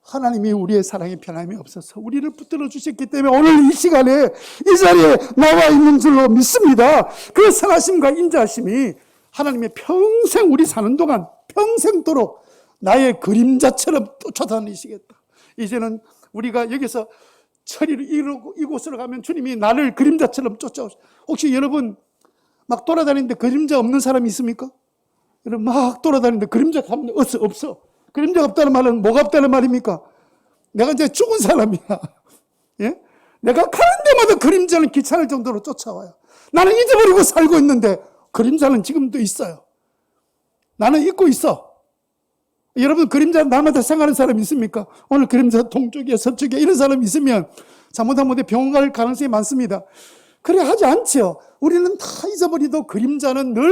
하나님이 우리의 사랑의 변함이 없어서 우리를 붙들어 주셨기 때문에 오늘 이 시간에 이 자리에 나와 있는 줄로 믿습니다. 그 선하심과 인자하심이 하나님의 평생 우리 사는 동안 평생도록 나의 그림자처럼 쫓아다니시겠다. 이제는 우리가 여기서 처리를 이루고 이곳으로 가면 주님이 나를 그림자처럼 쫓아오시. 혹시 여러분 막 돌아다니는데 그림자 없는 사람이 있습니까? 여러분 막 돌아다니는데 그림자가 없어. 그림자가 없다는 말은 뭐가 없다는 말입니까? 내가 이제 죽은 사람이야. 예? 내가 가는 데마다 그림자는 귀찮을 정도로 쫓아와요. 나는 잊어버리고 살고 있는데 그림자는 지금도 있어요. 나는 잊고 있어. 여러분 그림자 날마다 생각하는 사람 있습니까? 오늘 그림자 동쪽에 서쪽에 이런 사람 있으면 잘못하면 병원 갈 가능성이 많습니다. 그래 하지 않죠. 우리는 다 잊어버리도 그림자는 늘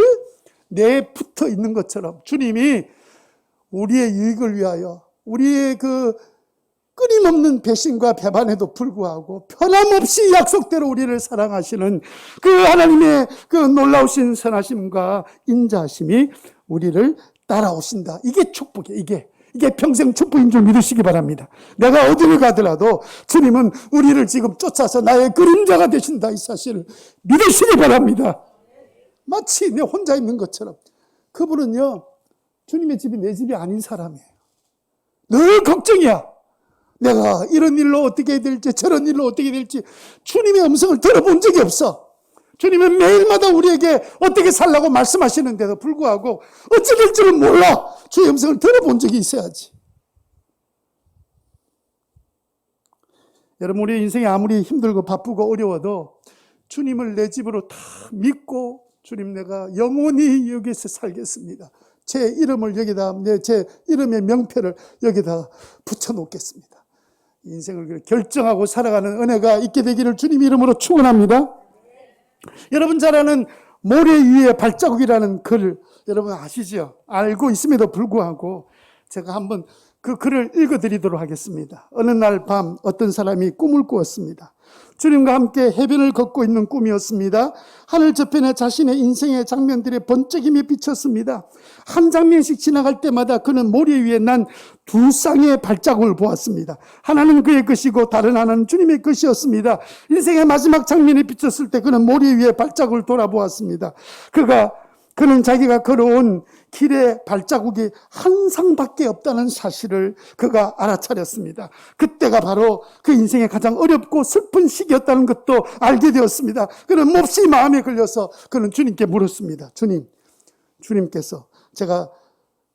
내에 붙어 있는 것처럼 주님이 우리의 유익을 위하여 우리의 그 끊임없는 배신과 배반에도 불구하고 변함없이 약속대로 우리를 사랑하시는 그 하나님의 그 놀라우신 선하심과 인자하심이 우리를 따라오신다. 이게 축복이에요. 이게 평생 축복인 줄 믿으시기 바랍니다. 내가 어디를 가더라도 주님은 우리를 지금 쫓아서 나의 그림자가 되신다. 이 사실을 믿으시기 바랍니다. 마치 내 혼자 있는 것처럼. 그분은요, 주님의 집이 내 집이 아닌 사람이에요. 늘 걱정이야. 내가 이런 일로 어떻게 될지 저런 일로 어떻게 될지 주님의 음성을 들어본 적이 없어. 주님은 매일마다 우리에게 어떻게 살라고 말씀하시는데도 불구하고 어찌 될지는 몰라. 주의 음성을 들어본 적이 있어야지. 여러분 우리 인생이 아무리 힘들고 바쁘고 어려워도 주님을 내 집으로 다 믿고 주님 내가 영원히 여기서 살겠습니다. 제 이름을 여기다, 제 이름의 명패를 여기다 붙여놓겠습니다. 인생을 결정하고 살아가는 은혜가 있게 되기를 주님 이름으로 축원합니다. 여러분 잘 아는 모래 위에 발자국이라는 글 여러분 아시죠? 알고 있음에도 불구하고 제가 한번 그 글을 읽어드리도록 하겠습니다. 어느 날 밤 어떤 사람이 꿈을 꾸었습니다. 주님과 함께 해변을 걷고 있는 꿈이었습니다. 하늘 저편에 자신의 인생의 장면들이 번쩍이며 비쳤습니다. 한 장면씩 지나갈 때마다 그는 모래 위에 난 두 쌍의 발자국을 보았습니다. 하나는 그의 것이고 다른 하나는 주님의 것이었습니다. 인생의 마지막 장면이 비쳤을 때 그는 모래 위에 발자국을 돌아보았습니다. 그는 자기가 걸어온 길의 발자국이 한 쌍밖에 없다는 사실을 그가 알아차렸습니다. 그때가 바로 그 인생의 가장 어렵고 슬픈 시기였다는 것도 알게 되었습니다. 그는 몹시 마음에 걸려서 그는 주님께 물었습니다. 주님께서 제가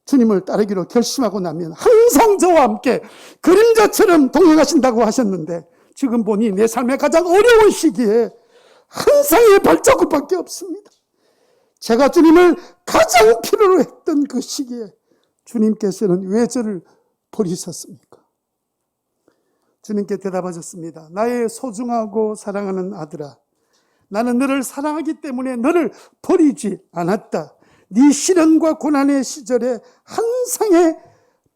주님을 따르기로 결심하고 나면 항상 저와 함께 그림자처럼 동행하신다고 하셨는데 지금 보니 내 삶의 가장 어려운 시기에 한 쌍의 발자국밖에 없습니다. 제가 주님을 가장 필요로 했던 그 시기에 주님께서는 왜 저를 버리셨습니까? 주님께 대답하셨습니다. 나의 소중하고 사랑하는 아들아, 나는 너를 사랑하기 때문에 너를 버리지 않았다. 네 시련과 고난의 시절에 한 쌍의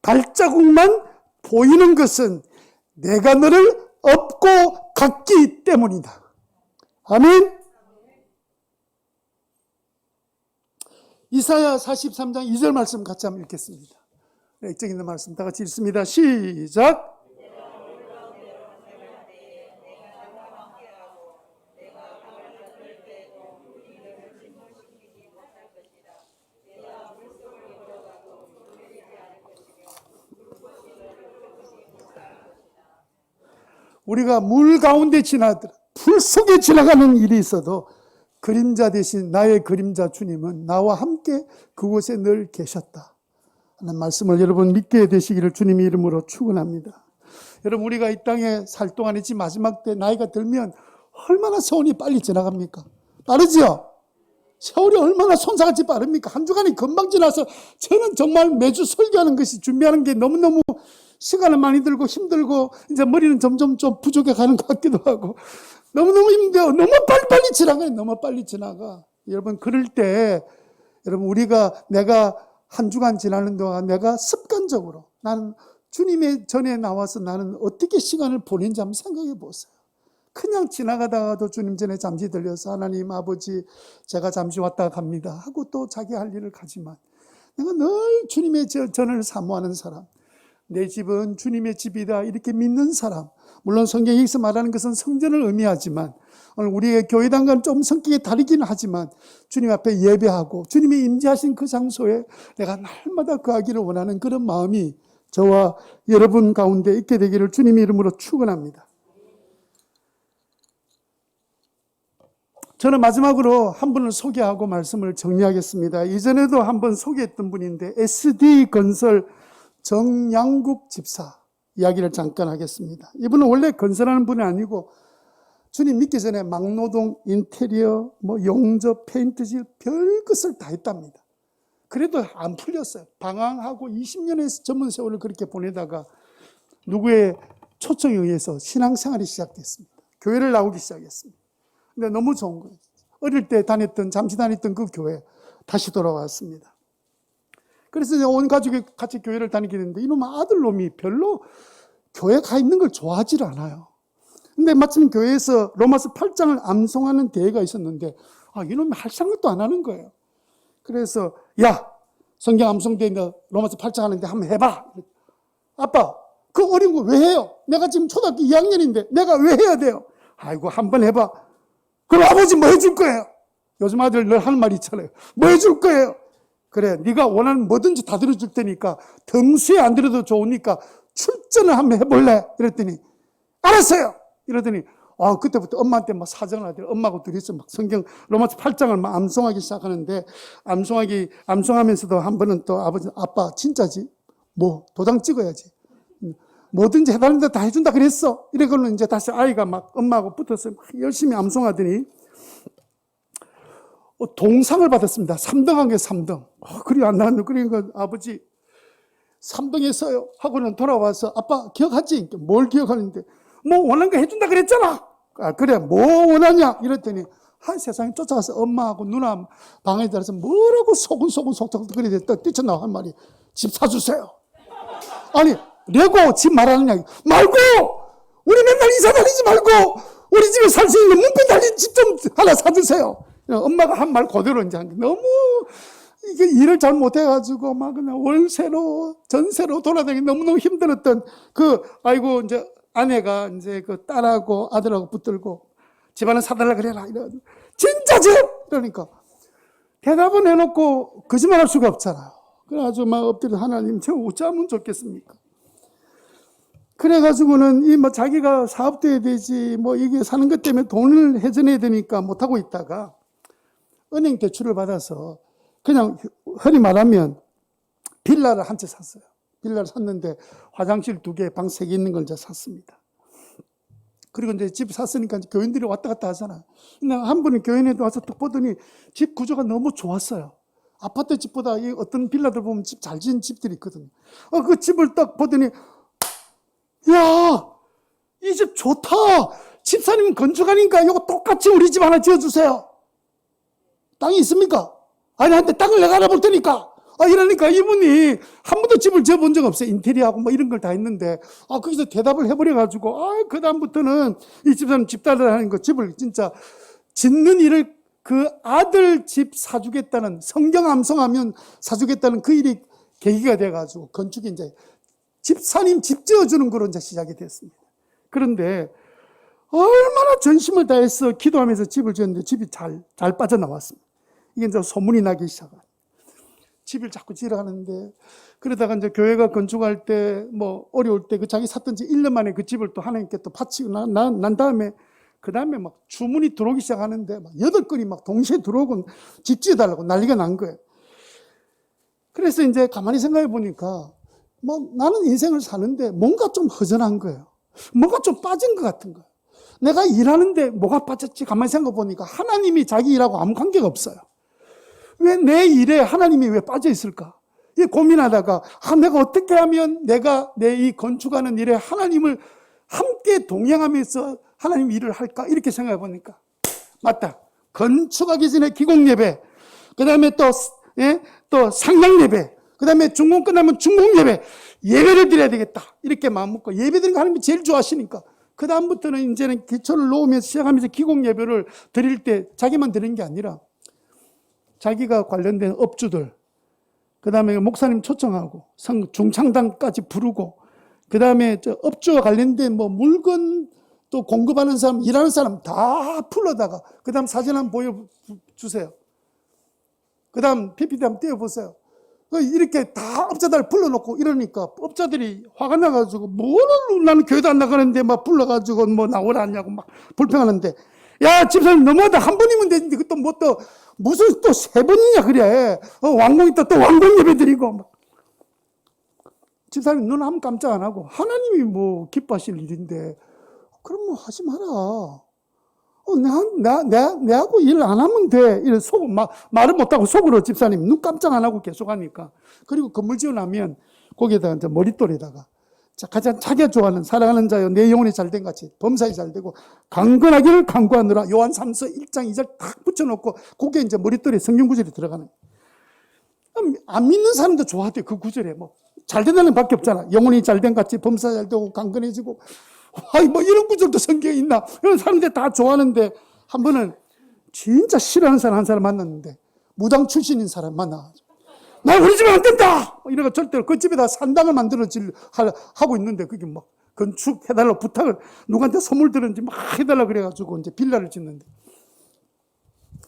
발자국만 보이는 것은 내가 너를 업고 갔기 때문이다. 아멘. 이사야 43장 2절 말씀 같이 한번 읽겠습니다. 액정 있는 말씀 다 같이 읽습니다. 시작. 우리가 물 가운데 지나더라, 불 속에 지나가는 일이 있어도 그림자 대신 나의 그림자 주님은 나와 함께 그곳에 늘 계셨다 하는 말씀을 여러분 믿게 되시기를 주님의 이름으로 축원합니다. 여러분 우리가 이 땅에 살 동안이지 마지막 때 나이가 들면 얼마나 세월이 빨리 지나갑니까? 빠르죠? 세월이 얼마나 손살같이 빠릅니까? 한 주간이 금방 지나서 저는 정말 매주 설교하는 것이 준비하는 게 너무너무 시간은 많이 들고 힘들고 이제 머리는 점점 좀 부족해 가는 것 같기도 하고 너무너무 힘들어. 너무 빨리빨리 지나가요. 너무 빨리 지나가. 여러분 그럴 때 여러분 내가 한 주간 지나는 동안 내가 습관적으로 나는 주님의 전에 나와서 나는 어떻게 시간을 보낸지 한번 생각해 보세요. 그냥 지나가다가도 주님 전에 잠시 들려서 하나님 아버지 제가 잠시 왔다 갑니다 하고 또 자기 할 일을 가지만 내가 늘 주님의 전을 사모하는 사람, 내 집은 주님의 집이다 이렇게 믿는 사람, 물론 성경에 여기서 말하는 것은 성전을 의미하지만 오늘 우리의 교회당과는 좀 성격이 다르긴 하지만 주님 앞에 예배하고 주님이 임재하신 그 장소에 내가 날마다 거하기를 원하는 그런 마음이 저와 여러분 가운데 있게 되기를 주님의 이름으로 축원합니다. 저는 마지막으로 한 분을 소개하고 말씀을 정리하겠습니다. 이전에도 한번 소개했던 분인데 SD건설 정양국 집사 이야기를 잠깐 하겠습니다. 이분은 원래 건설하는 분이 아니고 주님 믿기 전에 막노동, 인테리어, 용접, 페인트질 별것을 다 했답니다. 그래도 안 풀렸어요. 방황하고 20년의 전문 세월을 그렇게 보내다가 누구의 초청에 의해서 신앙생활이 시작됐습니다. 교회를 나오기 시작했습니다. 근데 너무 좋은 거예요. 어릴 때 잠시 다녔던 그 교회 다시 돌아왔습니다. 그래서 온 가족이 같이 교회를 다니게 됐는데 이놈 아들놈이 별로 교회 가 있는 걸 좋아하지를 않아요. 근데 마침 교회에서 로마서 8장을 암송하는 대회가 있었는데 이놈이 할 생각도 안 하는 거예요. 그래서 야 성경 암송대회 로마서 8장 하는데 한번 해봐. 아빠 그 어려운 거 왜 해요? 내가 지금 초등학교 2학년인데 내가 왜 해야 돼요? 아이고 한번 해봐. 그럼 아버지 뭐 해줄 거예요? 요즘 아들 늘 하는 말이 있잖아요. 뭐 해줄 거예요? 그래 네가 원하는 뭐든지 다 들어줄 테니까 등수에 안 들어도 좋으니까 출전을 한번 해볼래? 이랬더니 알았어요. 이러더니 그때부터 엄마한테 막 사정을 하더라고요. 엄마하고 둘이서 막 성경 로마서 8장을 막 암송하기 시작하는데 암송하면서도 한 번은 또 아빠 진짜지? 도장 찍어야지. 뭐든지 해달라는데 다 해준다 그랬어. 이래걸로 이제 다시 아이가 막 엄마하고 붙어서 막 열심히 암송하더니 동상을 받았습니다. 3등한 게 3등. 그리 안 나왔네. 그러니까 아버지 3등했어요. 하고는 돌아와서 아빠 기억하지? 뭘 기억하는데? 뭐 원하는 거 해준다 그랬잖아. 아, 그래 뭐 원하냐? 이랬더니 한 세상에 쫓아가서 엄마하고 누나 방에 들어서 뭐라고 소근소근 속닥 그래 뛰쳐나와 한 말이 집 사주세요. 아니 레고 집 말하느냐 말고 우리 맨날 이사 다니지 말고 우리 집에 살 수 있는 문패 달린 집 좀 하나 사주세요. 엄마가 한 말 그대로 이제 너무 이게 일을 잘 못해가지고 막 그냥 월세로 전세로 돌아다니기 너무너무 힘들었던 아이고 이제 아내가 이제 그 딸하고 아들하고 붙들고 집 하나 사달라 그래라 이래가지고 진짜 집 그러니까 대답은 해놓고 거짓말할 수가 없잖아요. 그래가지고 막 엎드려 하나님 저 어쩌면 좋겠습니까? 그래가지고는 이 뭐 자기가 사업도 해야 되지 뭐 이게 사는 것 때문에 돈을 회전해야 되니까 못하고 있다가 은행 대출을 받아서 그냥 흔히 말하면 빌라를 한 채 샀어요. 빌라를 샀는데 화장실 2개, 방 3개 있는 걸 이제 샀습니다. 그리고 이제 집 샀으니까 교인들이 왔다 갔다 하잖아요. 근데 한 분이 교인에도 와서 딱 보더니 집 구조가 너무 좋았어요. 아파트 집보다 이 어떤 빌라들 보면 집 잘 지은 집들이 있거든요. 그 집을 딱 보더니 야, 이 집 좋다. 집사님 건축하니까 이거 똑같이 우리 집 하나 지어주세요. 땅이 있습니까? 아니, 근데 땅을 내가 알아볼 테니까. 이러니까 이분이 한 번도 집을 지어본 적 없어요. 인테리어하고 뭐 이런 걸 다 했는데, 거기서 대답을 해버려가지고, 그다음부터는 이 집사람 집달을 하는 거, 집을 진짜 짓는 일을 그 아들 집 사주겠다는, 성경 암송하면 사주겠다는 그 일이 계기가 돼가지고, 건축이 이제 집사님 집 지어주는 거로 이제 시작이 됐습니다. 그런데, 얼마나 전심을 다해서 기도하면서 집을 지었는데 집이 잘 빠져나왔습니다. 이게 이제 소문이 나기 시작한. 집을 자꾸 지으려 하는데, 그러다가 이제 교회가 건축할 때, 뭐, 어려울 때, 자기 샀던 지 1년 만에 그 집을 또 하나님께 또 바치고 난 다음에, 그 다음에 막 주문이 들어오기 시작하는데, 막 8건이 막 동시에 들어오고 집 지어달라고 난리가 난 거예요. 그래서 이제 가만히 생각해 보니까, 뭐, 나는 인생을 사는데 뭔가 좀 허전한 거예요. 뭔가 좀 빠진 것 같은 거예요. 내가 일하는데 뭐가 빠졌지? 가만히 생각해 보니까 하나님이 자기 일하고 아무 관계가 없어요. 왜 내 일에 하나님이 왜 빠져 있을까? 이 고민하다가 내가 어떻게 하면 내가 내 이 건축하는 일에 하나님을 함께 동행하면서 하나님 일을 할까? 이렇게 생각해 보니까 맞다. 건축하기 전에 기공 예배, 그 다음에 또 상냥 예배, 그 다음에 중공 끝나면 중공 예배를 드려야 되겠다. 이렇게 마음 먹고 예배 드리는 거 하나님이 제일 좋아하시니까 그 다음부터는 이제는 기초를 놓으면서 시작하면서 기공 예배를 드릴 때 자기만 드리는 게 아니라 자기가 관련된 업주들, 그 다음에 목사님 초청하고 중창단까지 부르고, 그 다음에 업주와 관련된 뭐 물건 또 공급하는 사람, 일하는 사람 다 불러다가, 그 다음 사진 한번 보여주세요. 그 다음 PPT 한번 띄워보세요. 이렇게 다 업자들 불러놓고 이러니까 업자들이 화가 나가지고 뭐를 나는 교회도 안 나가는데 막 불러가지고 뭐 나오라 하냐고 막 불평하는데, 야 집사님 너무하다. 한 번이면 되는데 그것도 뭐 또 무슨 또 3번이냐 그래. 왕궁 있다 또 왕궁 예배 드리고 막. 집사님 눈 한 깜짝 안 하고 하나님이 뭐 기뻐하실 일인데 그럼 뭐 하지 마라. 내하고 일 안 하면 돼. 이런 말을 못하고 속으로 집사님 눈 깜짝 안 하고 계속 하니까. 그리고 건물 지어 나면 거기에다가 이제 머릿돌에다가 가장 자기가 좋아하는 사랑하는 자여 내 영혼이 잘된 같이 범사에 잘되고 강건하기를 강구하느라 요한 3서 1장 2절 딱 붙여놓고 그게 이제 머릿돌에 성경 구절이 들어가는. 안 믿는 사람도 좋아하대. 그 구절에 뭐 잘된다는 밖에 없잖아. 영혼이 잘된 같이 범사 잘되고 강건해지고 뭐 이런 구절도 성경에 있나? 이런 사람들 다 좋아하는데 한 번은 진짜 싫어하는 사람 한 사람 만났는데 무당 출신인 사람 만나가지고 나 우리 집에 안 된다! 이래가 절대로 그 집에다 산당을 하고 있는데 그게 막 건축해달라고 부탁을 누구한테 선물 들었는지 막 해달라고 그래가지고 이제 빌라를 짓는데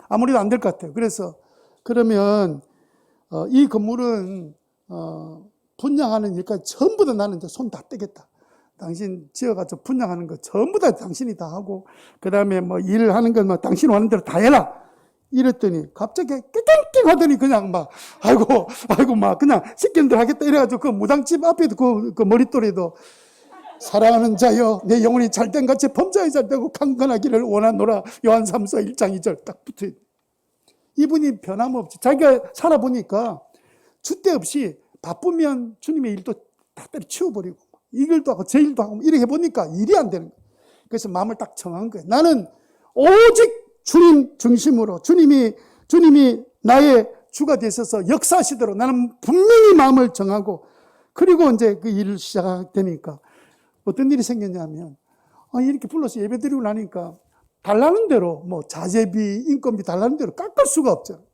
아무래도 안 될 것 같아요. 그래서 그러면 이 건물은 분양하는 일까지 전부 다 나는 이제 손 다 떼겠다. 당신 지어가지고 분양하는 거 전부 다 당신이 다 하고 그 다음에 뭐 일을 하는 건 뭐 당신 원하는 대로 다 해라. 이랬더니 갑자기 깽깽깽 하더니 그냥 막 아이고 막 그냥 시키는 하겠다 이래가지고 그 무당집 앞에도 그 머릿돌에도 사랑하는 자여 내 영혼이 잘된 같이 범사에 잘되고 강건하기를 원하노라 요한 3서 1장 2절 딱 붙어있네. 이분이 변함없이 자기가 살아보니까 주대 없이 바쁘면 주님의 일도 다 때려치워버리고 이 일도 하고 저 일도 하고 이렇게 해보니까 일이 안 되는 거예요. 그래서 마음을 딱 정한 거예요. 나는 오직 주님 중심으로 주님이 나의 주가 되셔서 역사하시도록 나는 분명히 마음을 정하고 그리고 이제 그 일을 시작되니까 어떤 일이 생겼냐면 이렇게 불러서 예배 드리고 나니까 달라는 대로 뭐 자재비, 인건비 달라는 대로 깎을 수가 없죠.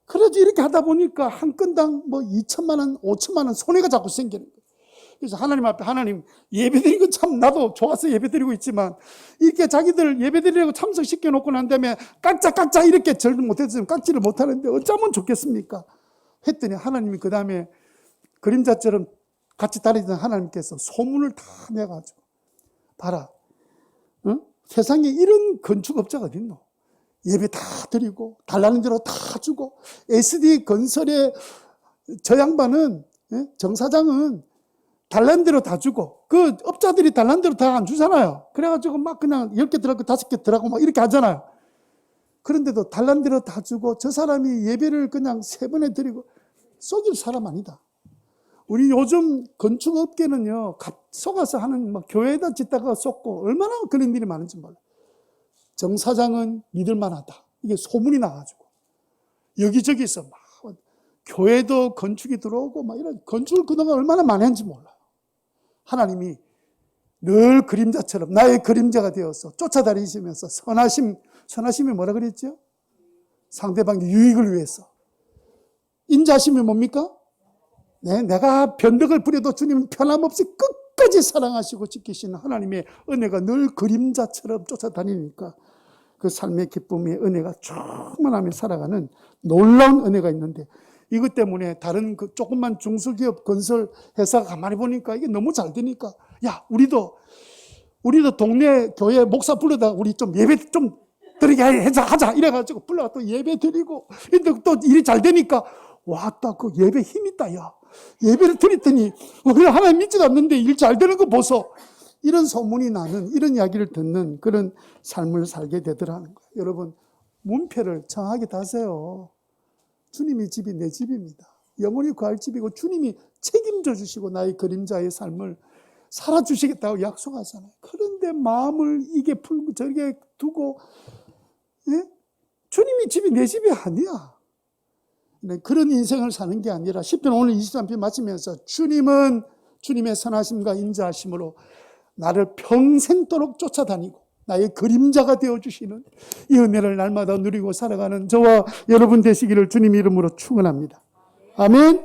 그래도 이렇게 하다 보니까 한 건당 뭐 2천만 원, 5천만 원 손해가 자꾸 생기는 거예요. 그래서 하나님 앞에 하나님 예배 드리고 참 나도 좋아서 예배 드리고 있지만 이렇게 자기들 예배 드리려고 참석시켜 놓고 난 다음에 깎자 이렇게 절도 못했으면 깎지를 못하는데 어쩌면 좋겠습니까? 했더니 하나님이 그 다음에 그림자처럼 같이 다니던 하나님께서 소문을 다 내가지고 봐라, 세상에 이런 건축업자가 어딨노? 예배 다 드리고 달라는 대로 다 주고 SD 건설의 저 양반은 정 사장은 달라는 대로 다 주고 그 업자들이 달라는 대로 다 안 주잖아요. 그래가지고 막 그냥 10개 들어가고 5개 들어가고 막 이렇게 하잖아요. 그런데도 달라는 대로 다 주고 저 사람이 예배를 그냥 3번에 드리고 속일 사람 아니다. 우리 요즘 건축업계는요, 속아서 하는 막 교회에다 짓다가 쏟고 얼마나 그런 일이 많은지 몰라요. 정 사장은 믿을만하다. 이게 소문이 나가지고 여기저기서 막 교회도 건축이 들어오고 막 이런 건축을 그동안 얼마나 많이 했는지 몰라요. 하나님이 늘 그림자처럼 나의 그림자가 되어서 쫓아다니시면서 선하심이 뭐라 그랬죠? 상대방의 유익을 위해서. 인자심이 뭡니까? 네, 내가 변덕을 부려도 주님은 변함없이 끝까지 사랑하시고 지키시는 하나님의 은혜가 늘 그림자처럼 쫓아다니니까 그 삶의 기쁨의 은혜가 충만하며 살아가는 놀라운 은혜가 있는데 이것 때문에 다른 그 조그만 중소기업 건설 회사가 가만히 보니까 이게 너무 잘 되니까 야, 우리도 동네 교회 목사 불러다가 우리 좀 예배 좀 드리게 하자 이래가지고 불러가 또 예배 드리고 근데 또 일이 잘 되니까 왔다 그 예배 힘 있다 야 예배를 드렸더니 우리 하나님 믿지도 않는데 일 잘 되는 거 보소 이런 소문이 나는 이런 이야기를 듣는 그런 삶을 살게 되더라는 거예요. 여러분 문패를 정하게 다세요. 주님의 집이 내 집입니다. 영원히 구할 집이고 주님이 책임져 주시고 나의 그림자의 삶을 살아주시겠다고 약속하잖아요. 그런데 마음을 이게 풀고 저렇게 두고 주님의 집이 내 집이 아니야. 그런 인생을 사는 게 아니라 10편 오늘 23편 마치면서 주님은 주님의 선하심과 인자하심으로 나를 평생도록 쫓아다니고 나의 그림자가 되어주시는 이 은혜를 날마다 누리고 살아가는 저와 여러분 되시기를 주님 이름으로 축원합니다. 아멘.